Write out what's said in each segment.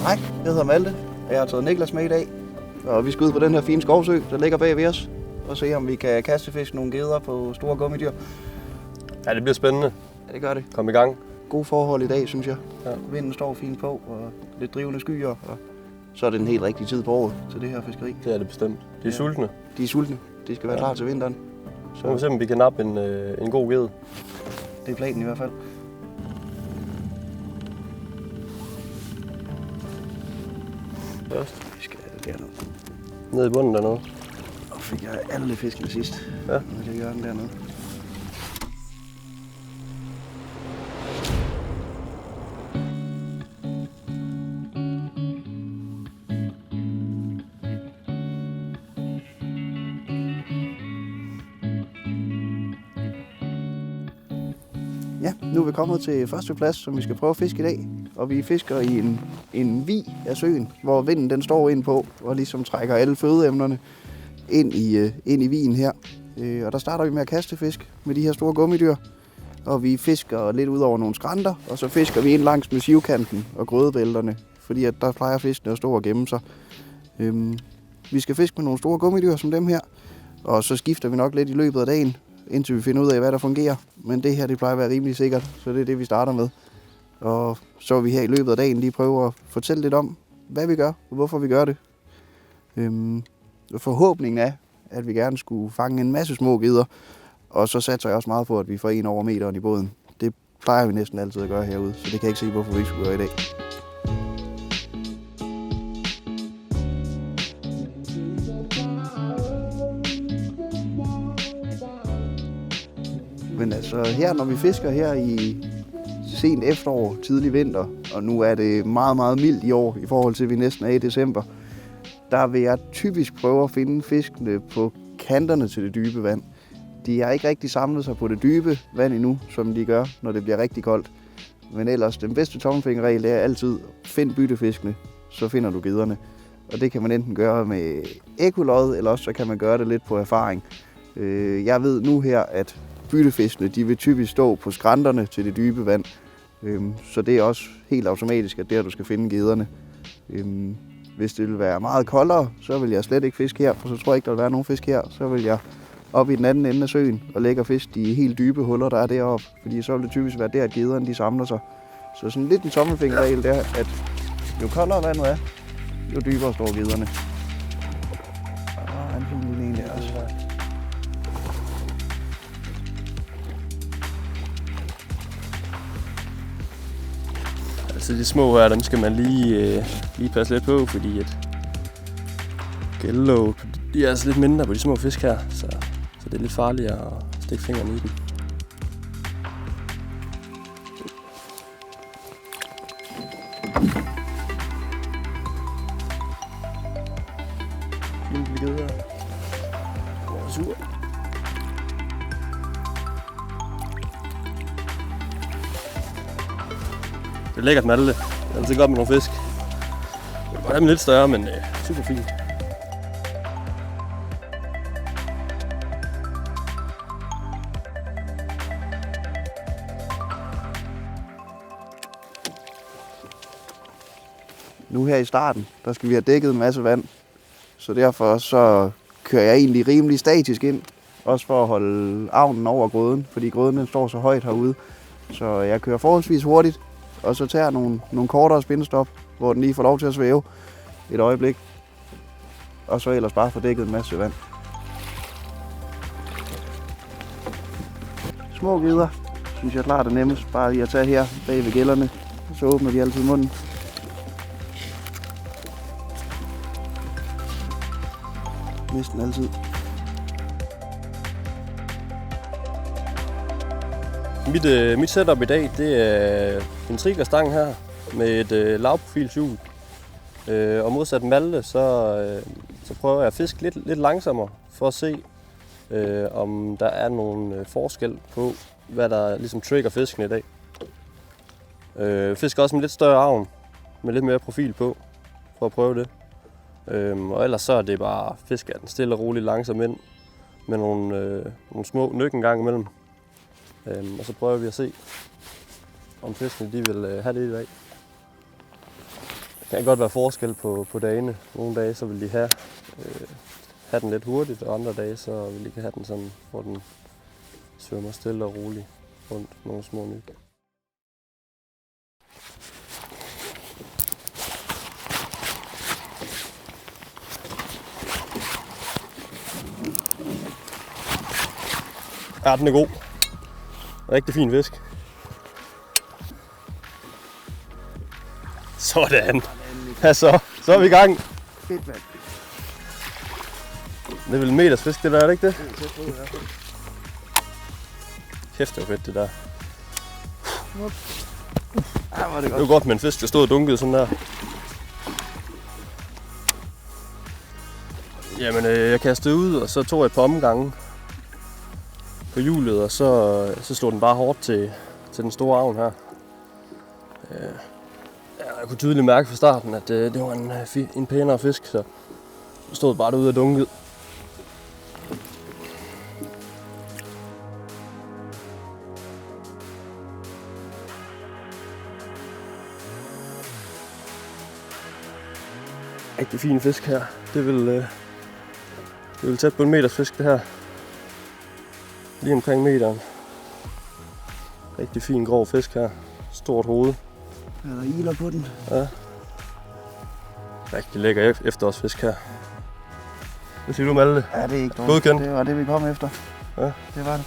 Hej, jeg hedder Malte, og jeg har taget Niklas med i dag. Og vi skal ud på den her fine skovsø, der ligger bag ved os, og se om vi kan kastefiske nogle geder på store gummidyr. Ja, det bliver spændende. Ja, det gør det. Kom i gang. Gode forhold i dag, synes jeg. Ja. Vinden står fint på, og lidt drivende skyer, og så er det den helt rigtige tid på året til det her fiskeri. Det er det bestemt. De er sultne. De er sultne. De skal være klar til vinteren. Så må vi se, om vi kan nappe en god ged. Det er planen i hvert fald. Først. Vi skal derned. Ned i bunden dernede. Og fik jeg alle fiskene sidst. Ja. Nu kan jeg gøre den dernede. Ja, nu er vi kommet til første plads, som vi skal prøve at fiske i dag. Og vi fisker i en vig af søen, hvor vinden den står ind på, og ligesom trækker alle fødeemnerne ind i vigen her. Og der starter vi med at kaste fisk med de her store gummidyr. Og vi fisker lidt ud over nogle skrænter, og så fisker vi ind langs med sivkanten og grødebælterne, fordi at der plejer fiskene at stå og gemme sig. Vi skal fiske med nogle store gummidyr som dem her, og så skifter vi nok lidt i løbet af dagen, indtil vi finder ud af, hvad der fungerer. Men det her, det plejer at være rimelig sikkert, så det er det, vi starter med. Og så vil vi her i løbet af dagen lige prøve at fortælle lidt om, hvad vi gør, og hvorfor vi gør det. Forhåbningen er, at vi gerne skulle fange en masse små geder, og så satser jeg også meget på, at vi får en over meteren i båden. Det plejer vi næsten altid at gøre herude, så det kan jeg ikke se, hvorfor vi ikke skulle gøre i dag. Men altså her, når vi fisker her i sent efterår, tidlig vinter, og nu er det meget, meget mildt i år i forhold til, at vi næsten er i december, der vil jeg typisk prøve at finde fiskene på kanterne til det dybe vand. De har ikke rigtig samlet sig på det dybe vand endnu, som de gør, når det bliver rigtig koldt. Men ellers, den bedste tommelfingerregel er altid, find byttefiskene, så finder du gederne. Og det kan man enten gøre med ekkolod, eller også så kan man gøre det lidt på erfaring. Jeg ved nu her, at byttefiskene, de vil typisk stå på skrænterne til det dybe vand. Så det er også helt automatisk, at der du skal finde gederne. Hvis det vil være meget koldere, så vil jeg slet ikke fiske her, for så tror jeg ikke, der vil være nogen fisk her. Så vil jeg op i den anden ende af søen og lægge og fiske de helt dybe huller, der er deroppe. Fordi så vil det typisk være der, at gederne de samler sig. Så sådan lidt en tommelfingerregel der, at jo koldere vandet er, jo dybere står gederne. En fin lille en der også. Altså de små her, dem skal man lige passe lidt på, fordi at gældelåget, de er altså lidt mindre på de små fisk her, så det er lidt farligt at stikke fingrene i dem. Fint lille gede her. Den er sur. Det er lækkert med alle. Det er altid godt med nogle fisk. Det er lidt større, men super fint. Nu her i starten, der skal vi have dækket en masse vand. Så derfor så kører jeg egentlig rimelig statisk ind. Også for at holde avnen over grøden, fordi grøden den står så højt herude. Så jeg kører forholdsvis hurtigt, og så tager nogle kortere spindestop, hvor den lige får lov til at svæve et øjeblik. Og så ellers bare få dækket en masse vand. Små geder, synes jeg klart er nemmest. Bare lige at tage her bag ved gælderne, så åbner de altid munden. Næsten altid. Mit setup i dag, det er en triggerstang her med et lavprofilshjul. Og modsat Malte, så prøver jeg at fiske lidt langsommere for at se, om der er nogen forskel på, hvad der ligesom trigger fisken i dag. Fisker også med lidt større avn, med lidt mere profil på, for at prøve det. Og ellers så er det bare fiske den stille og roligt langsomt ind med nogle små nyk en gang imellem. Og så prøver vi at se, om fiskene de vil have det i dag. Det kan godt være forskel på dagene. Nogle dage så vil de have den lidt hurtigt, og andre dage så vil de ikke have den sådan, hvor den svømmer stille og roligt rundt nogle små nyk. Ja, den er god. Rigtig fin fisk. Sådan. Ja, så er vi i gang. Fedt, mand. Det er vel en meters fisk, det der, er det ikke det? Det er tæt på, i hvert fald. Kæft, det var fedt, det der. Ja, var det Det godt. var godt med en fisk, der stod og dunkede sådan der. Jamen, jeg kastede ud, og så tog jeg et par omgange på hjulet, og så slog den bare hårdt til den store avn her. Jeg kunne tydeligt mærke fra starten, at det var en pænere fisk, så stod bare derude og dunkede. Rigtig fin fisk her. Det vil tæt på en meters fisk, det her. Lige omkring meteren. Rigtig fin grov fisk her. Stort hoved. Ja, der iler på den. Ja. Rigtig lækker efterårsfisk her. Hvad siger du, Malte? Ja, det er ikke dårligt. Godkendt. Det var det, vi kom efter. Ja. Det var det.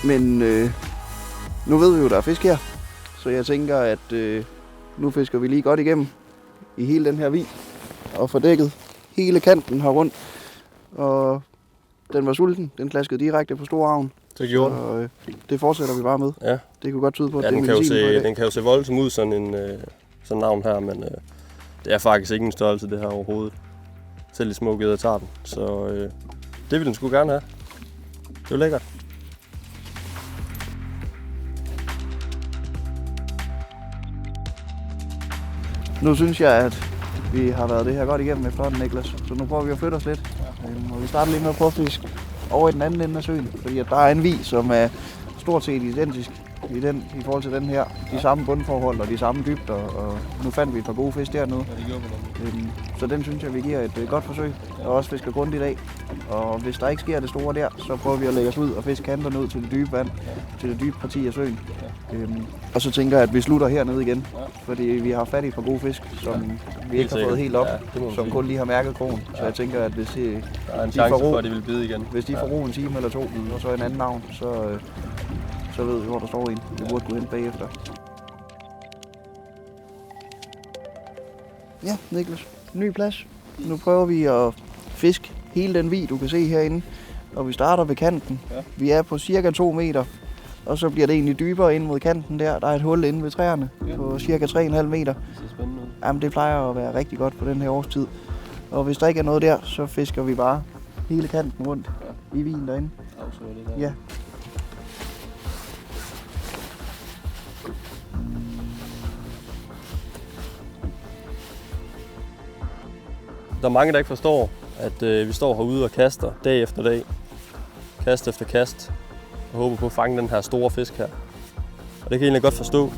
Men nu ved vi jo, der er fisk her. Så jeg tænker, at nu fisker vi lige godt igennem i hele den her vig. Og får dækket hele kanten her rundt. Og den var sulten. Den klaskede direkte på Storavn. Det gjorde den. Og det fortsætter vi bare med. Ja. Det kunne godt tyde på, at Ja, det er medicin på i dag. den kan jo se voldsom ud, sådan en navn her, men det er faktisk ikke en størrelse, det her overhovedet. Selv i små geder tager den. Så det vil den sgu gerne have. Det er lækkert. Nu synes jeg, at vi har været det her godt igennem efterhånden, Niklas. Så nu prøver vi at flytte os lidt. Og vi starter lige med at prøve at fiske over i den anden ende af søen. Fordi at der er en vig, som er stort set identisk i forhold til den her. De samme bundforhold og de samme dybder. Og nu fandt vi et par gode fisk dernede. Så den synes jeg, vi giver et godt forsøg. Og også fisker grundigt af. Og hvis der ikke sker det store der, så prøver vi at lægge os ud og fiske kanterne ud til det dybe vand. Til det dybe parti af søen. Og så tænker jeg, at vi slutter hernede igen. Fordi vi har fat i et par gode fisk, som vi ikke har fået helt op. Som kun lige har mærket krogen. Så jeg tænker, at hvis der er en chance for, at de vil bide igen. Hvis de får ro en time eller to, og så en anden navn, så ved vi, hvor der står en. Vi burde gå hen bagefter. Ja, Niklas. Ny plads. Nu prøver vi at fiske hele den vig, du kan se herinde. Og vi starter ved kanten. Ja. Vi er på cirka 2 meter. Og så bliver det egentlig dybere ind mod kanten der. Der er et hul inde ved træerne på cirka 3,5 meter. Det ser spændende ud. Jamen, det plejer at være rigtig godt på den her årstid. Og hvis der ikke er noget der, så fisker vi bare hele kanten rundt i vigen derinde. Ja. Der er mange, der ikke forstår, at vi står herude og kaster dag efter dag. Kast efter kast. Og håber på at fange den her store fisk her. Og det kan jeg egentlig godt forstå.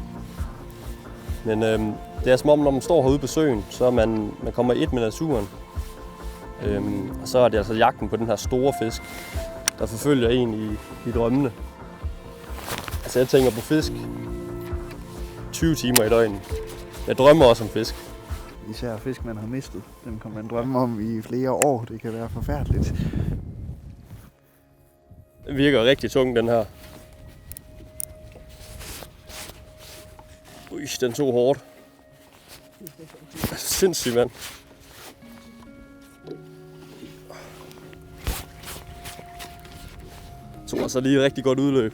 Men det er som om, når man står herude på søen, så er man kommer i et med naturen. Og så er det altså jagten på den her store fisk, der forfølger en i drømmene. Altså jeg tænker på fisk 20 timer i døgnet. Jeg drømmer også om fisk. Især fisk, man har mistet. Dem kan man drømme om i flere år. Det kan være forfærdeligt. Den virker rigtig tung, den her. Ui, den tog hårdt. Sindssygt, mand. Tog altså lige et rigtig godt udløb.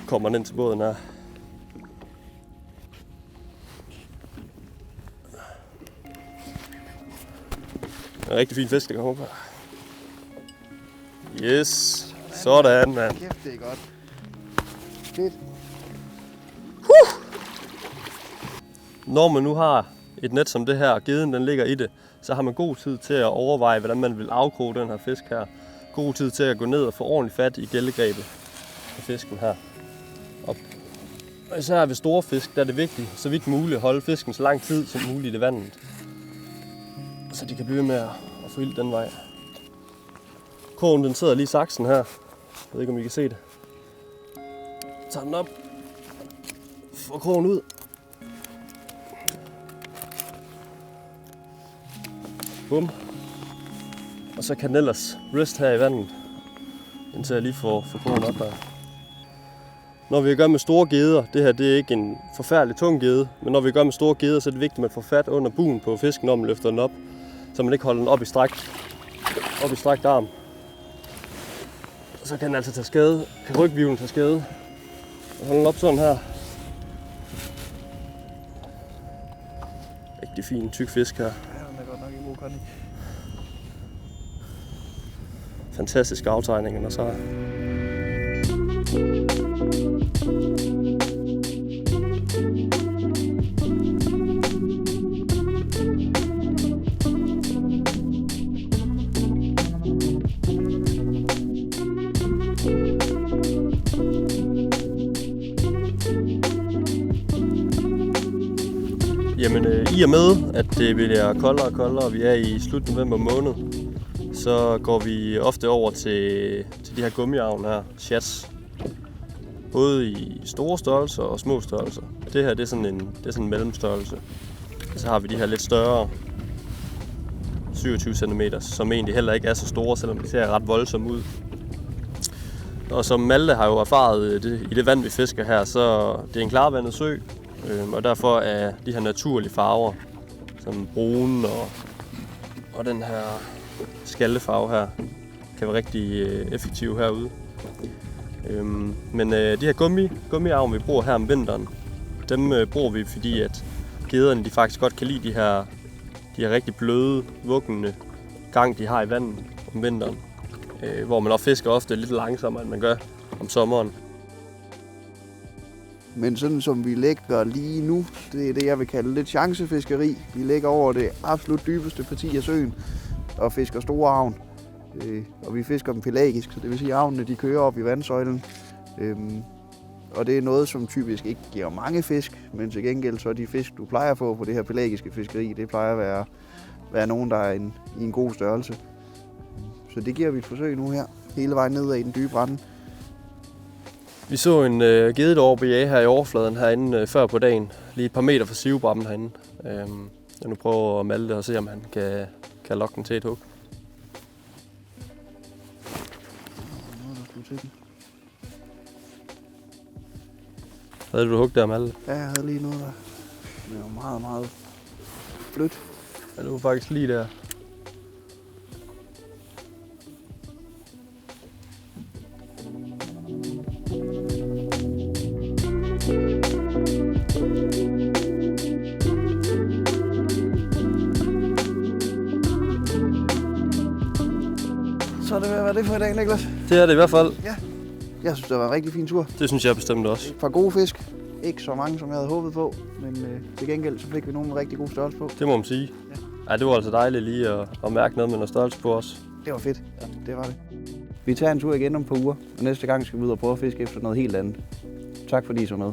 Kommer den ind til båden her. En rigtig fin fisk, der kommer op her. Yes. Sådan, mand. Kæft, det er godt. Fedt. Når man nu har et net som det her, og geden den ligger i det, så har man god tid til at overveje, hvordan man vil afkroge den her fisk her. God tid til at gå ned og få ordentligt fat i gældegrebet af fisken her. Og især ved store fisk, der er det vigtigt, så vidt muligt, at holde fisken så lang tid som muligt i vandet. Så de kan blive med at få ild den vej. Krogen den sidder lige i saksen her. Jeg ved ikke, om I kan se det. Tag den op. Få krogen ud. Bum. Og så kan den ellers rest her i vandet, indtil jeg lige får krogen op her. Når vi gør med store geder, det her det er ikke en forfærdelig tung gede, men når vi gør med store geder, så er det vigtigt, at man får fat under buen på fisken, når man løfter den op, så man ikke holder den op i strakt arm. Så kan den altså tage skade, kan rygvivlen tage skade. Og holde den op sådan her. Rigtig fin, tyk fisk her. Ja, den er godt nok i god kondi. Fantastiske aftegninger, og så jamen, i og med, at det bliver koldere og koldere, og vi er i slut november måned, så går vi ofte over til de her gummiavn her, chats. Både i store størrelser og små størrelser. Det her det er sådan en mellemstørrelse. Og så har vi de her lidt større 27 cm, som egentlig heller ikke er så store, selvom de ser ret voldsomme ud. Og som Malte har jo erfaret i det vand, vi fisker her, så det er en klarvandet sø. Og derfor er de her naturlige farver, som brune og den her skaldefarve her, kan være rigtig effektive herude. Men de her gummiavn, vi bruger her om vinteren, dem bruger vi, fordi at gederne de faktisk godt kan lide de her rigtig bløde, vuggende gang, de har i vandet om vinteren. Hvor man også fisker ofte lidt langsommere, end man gør om sommeren. Men sådan som vi lægger lige nu, det er det, jeg vil kalde lidt chancefiskeri. Vi lægger over det absolut dybeste parti af søen og fisker store avn. Og vi fisker dem pelagisk, så det vil sige, at avnene de kører op i vandsøjlen. Og det er noget, som typisk ikke giver mange fisk, men til gengæld så er de fisk, du plejer at få på det her pelagiske fiskeri, det plejer at være nogen, der er i en god størrelse. Så det giver vi et forsøg nu her, hele vejen nedad i den dybe rende. Vi så en gede over BA her i overfladen herinde før på dagen, lige et par meter fra sivebrammen herinde. Jeg nu prøver at Malte og se, om han kan lokke den til et hug. Havde du hug der, Malte? Ja, jeg havde lige noget der. Det var meget, meget blødt. Ja, det var faktisk lige der. Så er det hvad det for i dag, Niklas? Det er det i hvert fald. Ja. Jeg synes, det var en rigtig fin tur. Det synes jeg bestemt også. Et par gode fisk. Ikke så mange, som jeg havde håbet på, men til gengæld så fik vi nogle med rigtig god størrelse på. Det må man sige. Ja, det var altså dejligt lige at mærke noget med noget størrelse på os. Det var fedt. Ja, det var det. Vi tager en tur igen om et par uger, og næste gang skal vi ud og prøve at fiske efter noget helt andet. Tak fordi I så med.